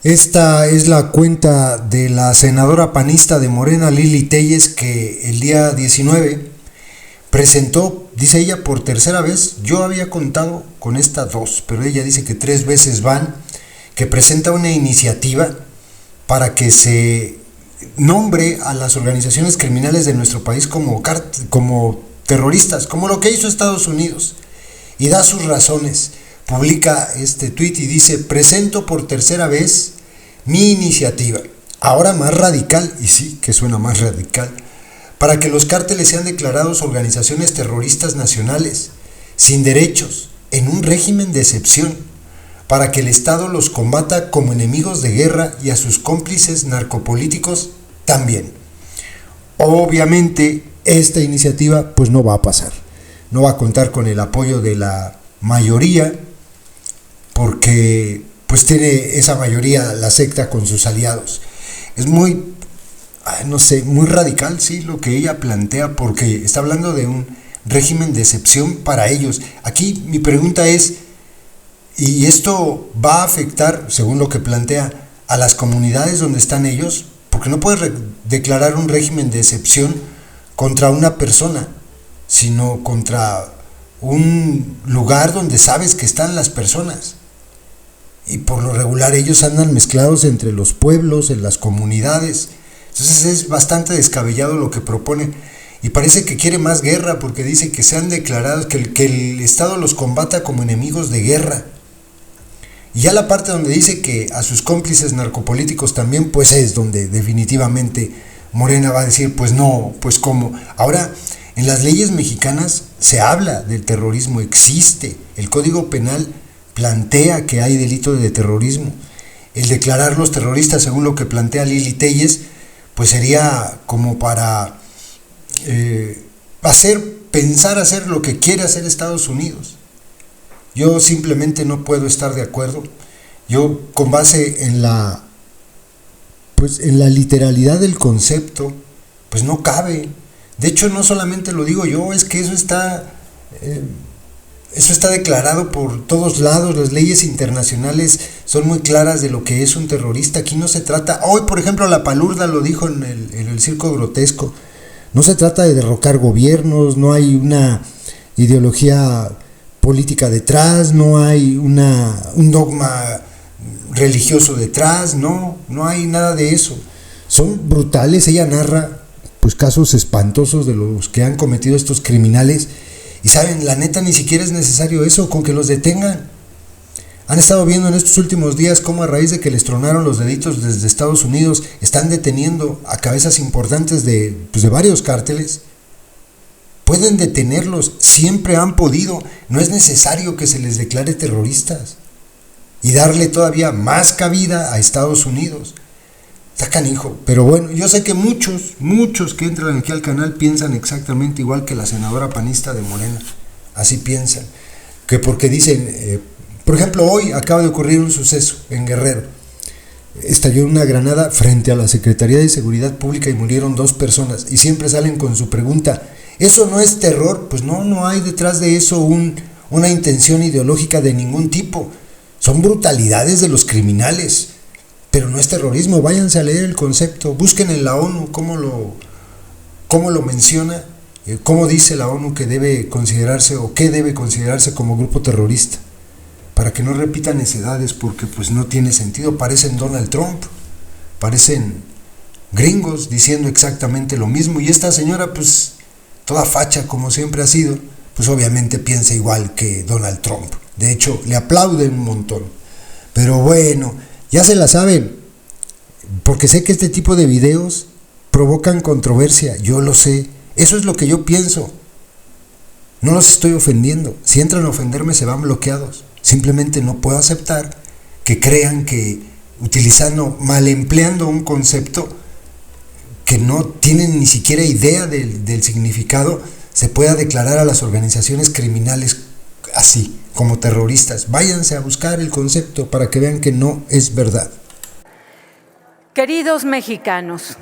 Esta es la cuenta de la senadora panista de Morena, Lili Téllez, que el día 19 presentó, dice ella, por tercera vez. Yo había contado con estas dos, pero ella dice que 3 veces van, que presenta una iniciativa para que se nombre a las organizaciones criminales de nuestro país como terroristas, como lo que hizo Estados Unidos, y da sus razones. Publica este tuit y dice: presento por tercera vez mi iniciativa, ahora más radical, y sí, que suena más radical, para que los cárteles sean declarados organizaciones terroristas nacionales, sin derechos, en un régimen de excepción, para que el Estado los combata como enemigos de guerra y a sus cómplices narcopolíticos también. Obviamente, esta iniciativa pues no va a pasar, no va a contar con el apoyo de la mayoría, porque pues tiene esa mayoría la secta con sus aliados. Es muy, no sé, muy radical, sí, lo que ella plantea, porque está hablando de un régimen de excepción para ellos. Aquí mi pregunta es, ¿y esto va a afectar, según lo que plantea, a las comunidades donde están ellos? Porque no puedes declarar un régimen de excepción contra una persona, sino contra un lugar donde sabes que están las personas. Y por lo regular ellos andan mezclados entre los pueblos, en las comunidades. Entonces es bastante descabellado lo que propone, y parece que quiere más guerra, porque dice que sean declarados, que el Estado los combata como enemigos de guerra. Y ya la parte donde dice que a sus cómplices narcopolíticos también, pues es donde definitivamente Morena va a decir, pues no, pues cómo. Ahora, en las leyes mexicanas se habla del terrorismo, existe, el Código Penal plantea que hay delito de terrorismo. El declararlos terroristas, según lo que plantea Lili Téllez, pues sería como para pensar hacer lo que quiere hacer Estados Unidos. Yo simplemente no puedo estar de acuerdo. Yo, con base en la literalidad del concepto, pues no cabe. De hecho, no solamente lo digo yo, es que eso está declarado por todos lados. Las leyes internacionales son muy claras de lo que es un terrorista. Aquí no se trata, hoy por ejemplo la Palurda lo dijo en el Circo Grotesco, no se trata de derrocar gobiernos, no hay una ideología política detrás, no hay un dogma religioso detrás, no hay nada de eso. Son brutales. Ella narra pues casos espantosos de los que han cometido estos criminales. Y saben, la neta, ni siquiera es necesario eso, con que los detengan. Han estado viendo en estos últimos días cómo, a raíz de que les tronaron los deditos desde Estados Unidos, están deteniendo a cabezas importantes de varios cárteles. Pueden detenerlos, siempre han podido. No es necesario que se les declare terroristas y darle todavía más cabida a Estados Unidos. Está canijo. Pero bueno, yo sé que muchos que entran aquí al canal piensan exactamente igual que la senadora panista de Morena. Así piensan. Que porque dicen, por ejemplo, hoy acaba de ocurrir un suceso en Guerrero. Estalló una granada frente a la Secretaría de Seguridad Pública y murieron 2 personas. Y siempre salen con su pregunta: ¿eso no es terror? Pues no hay detrás de eso una intención ideológica de ningún tipo. Son brutalidades de los criminales, pero no es terrorismo. Váyanse a leer el concepto, busquen en la ONU cómo lo menciona, cómo dice la ONU que debe considerarse o qué debe considerarse como grupo terrorista, para que no repitan necedades, porque pues no tiene sentido. Parecen Donald Trump, parecen gringos diciendo exactamente lo mismo, y esta señora, pues toda facha como siempre ha sido, pues obviamente piensa igual que Donald Trump. De hecho, le aplauden un montón. Pero bueno, ya se la saben, porque sé que este tipo de videos provocan controversia, yo lo sé. Eso es lo que yo pienso. No los estoy ofendiendo. Si entran a ofenderme se van bloqueados. Simplemente no puedo aceptar que crean que mal empleando un concepto que no tienen ni siquiera idea del significado, se pueda declarar a las organizaciones criminales así, como terroristas. Váyanse a buscar el concepto para que vean que no es verdad. Queridos mexicanos,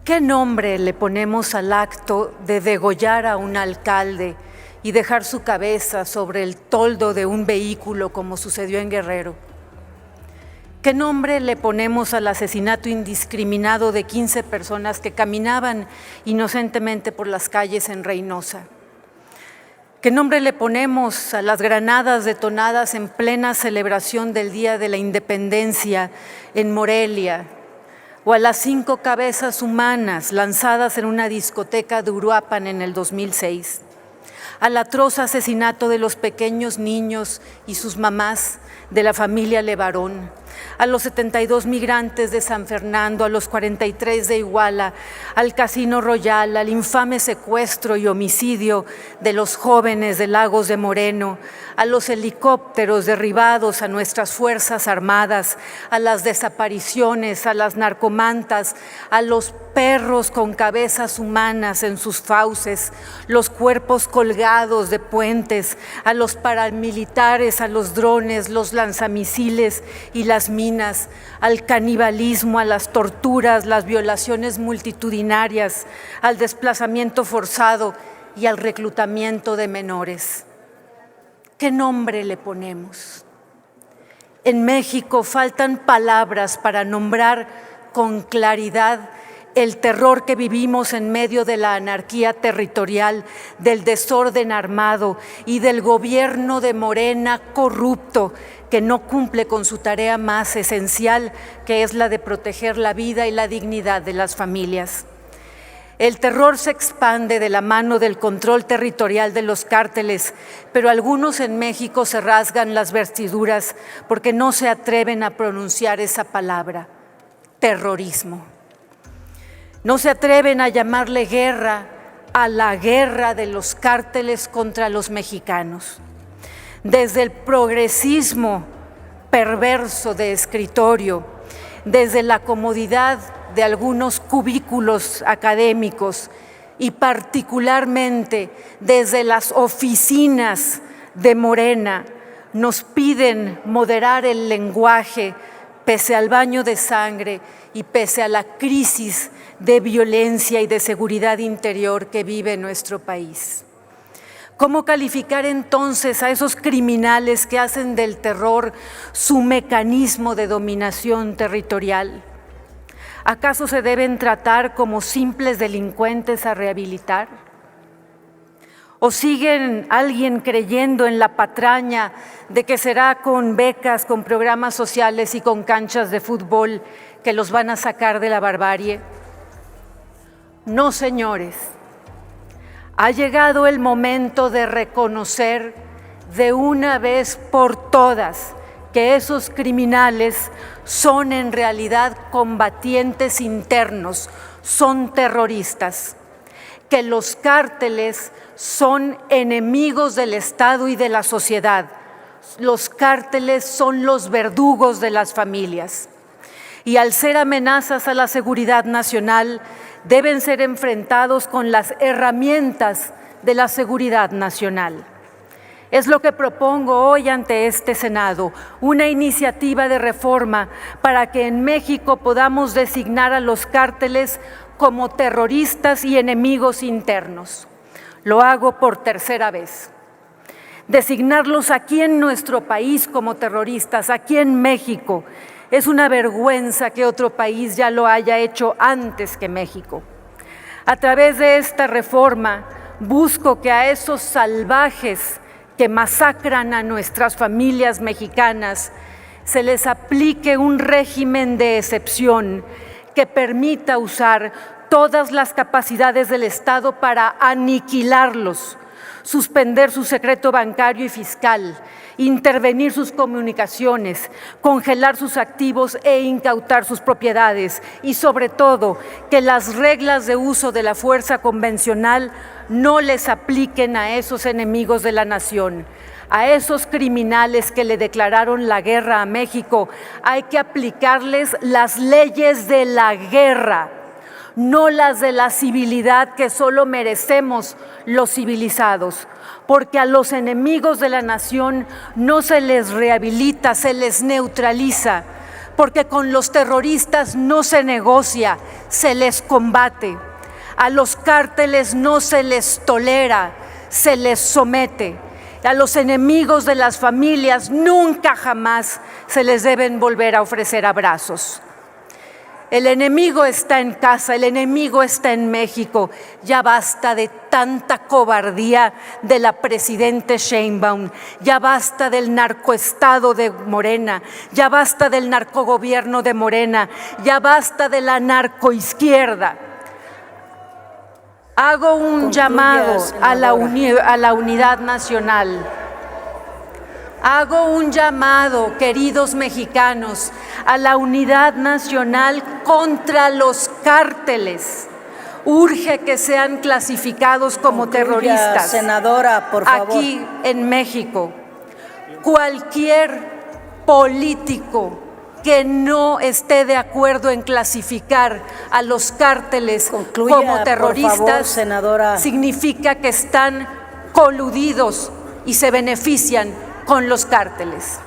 ¿qué nombre le ponemos al acto de degollar a un alcalde y dejar su cabeza sobre el toldo de un vehículo, como sucedió en Guerrero? ¿Qué nombre le ponemos al asesinato indiscriminado de 15 personas que caminaban inocentemente por las calles en Reynosa? ¿Qué nombre le ponemos a las granadas detonadas en plena celebración del Día de la Independencia en Morelia? ¿O a las 5 cabezas humanas lanzadas en una discoteca de Uruapan en el 2006? Al atroz asesinato de los pequeños niños y sus mamás de la familia Levarón, a los 72 migrantes de San Fernando, a los 43 de Iguala, al Casino Royal, al infame secuestro y homicidio de los jóvenes de Lagos de Moreno, a los helicópteros derribados a nuestras Fuerzas Armadas, a las desapariciones, a las narcomantas, a los perros con cabezas humanas en sus fauces, los cuerpos colgados de puentes, a los paramilitares, a los drones, los lanzamisiles y las minas, al canibalismo, a las torturas, las violaciones multitudinarias, al desplazamiento forzado y al reclutamiento de menores. ¿Qué nombre le ponemos? En México faltan palabras para nombrar con claridad el terror que vivimos en medio de la anarquía territorial, del desorden armado y del gobierno de Morena corrupto que no cumple con su tarea más esencial, que es la de proteger la vida y la dignidad de las familias. El terror se expande de la mano del control territorial de los cárteles, pero algunos en México se rasgan las vestiduras porque no se atreven a pronunciar esa palabra, terrorismo. No se atreven a llamarle guerra a la guerra de los cárteles contra los mexicanos. Desde el progresismo perverso de escritorio, desde la comodidad de algunos cubículos académicos y particularmente desde las oficinas de Morena, nos piden moderar el lenguaje pese al baño de sangre y pese a la crisis de violencia y de seguridad interior que vive nuestro país. ¿Cómo calificar entonces a esos criminales que hacen del terror su mecanismo de dominación territorial? ¿Acaso se deben tratar como simples delincuentes a rehabilitar? ¿O siguen alguien creyendo en la patraña de que será con becas, con programas sociales y con canchas de fútbol que los van a sacar de la barbarie? No, señores. Ha llegado el momento de reconocer de una vez por todas que esos criminales son en realidad combatientes internos, son terroristas, que los cárteles son enemigos del Estado y de la sociedad. Los cárteles son los verdugos de las familias. Y al ser amenazas a la seguridad nacional, deben ser enfrentados con las herramientas de la seguridad nacional. Es lo que propongo hoy ante este Senado, una iniciativa de reforma para que en México podamos designar a los cárteles como terroristas y enemigos internos. Lo hago por tercera vez. Designarlos aquí en nuestro país como terroristas, aquí en México, es una vergüenza que otro país ya lo haya hecho antes que México. A través de esta reforma busco que a esos salvajes que masacran a nuestras familias mexicanas se les aplique un régimen de excepción que permita usar todas las capacidades del Estado para aniquilarlos, suspender su secreto bancario y fiscal, intervenir sus comunicaciones, congelar sus activos e incautar sus propiedades y, sobre todo, que las reglas de uso de la fuerza convencional no les apliquen a esos enemigos de la nación. A esos criminales que le declararon la guerra a México hay que aplicarles las leyes de la guerra, no las de la civilidad que solo merecemos los civilizados, porque a los enemigos de la nación no se les rehabilita, se les neutraliza, porque con los terroristas no se negocia, se les combate. A los cárteles no se les tolera, se les somete. A los enemigos de las familias nunca jamás se les deben volver a ofrecer abrazos. El enemigo está en casa, el enemigo está en México. Ya basta de tanta cobardía de la presidenta Sheinbaum, ya basta del narcoestado de Morena, ya basta del narcogobierno de Morena, ya basta de la narcoizquierda. Hago un llamado a la unidad nacional. Hago un llamado, queridos mexicanos, a la unidad nacional contra los cárteles. Urge que sean clasificados como terroristas. Senadora, por favor. Aquí en México, cualquier político que no esté de acuerdo en clasificar a los cárteles como terroristas, por favor, senadora, significa que están coludidos y se benefician con los cárteles.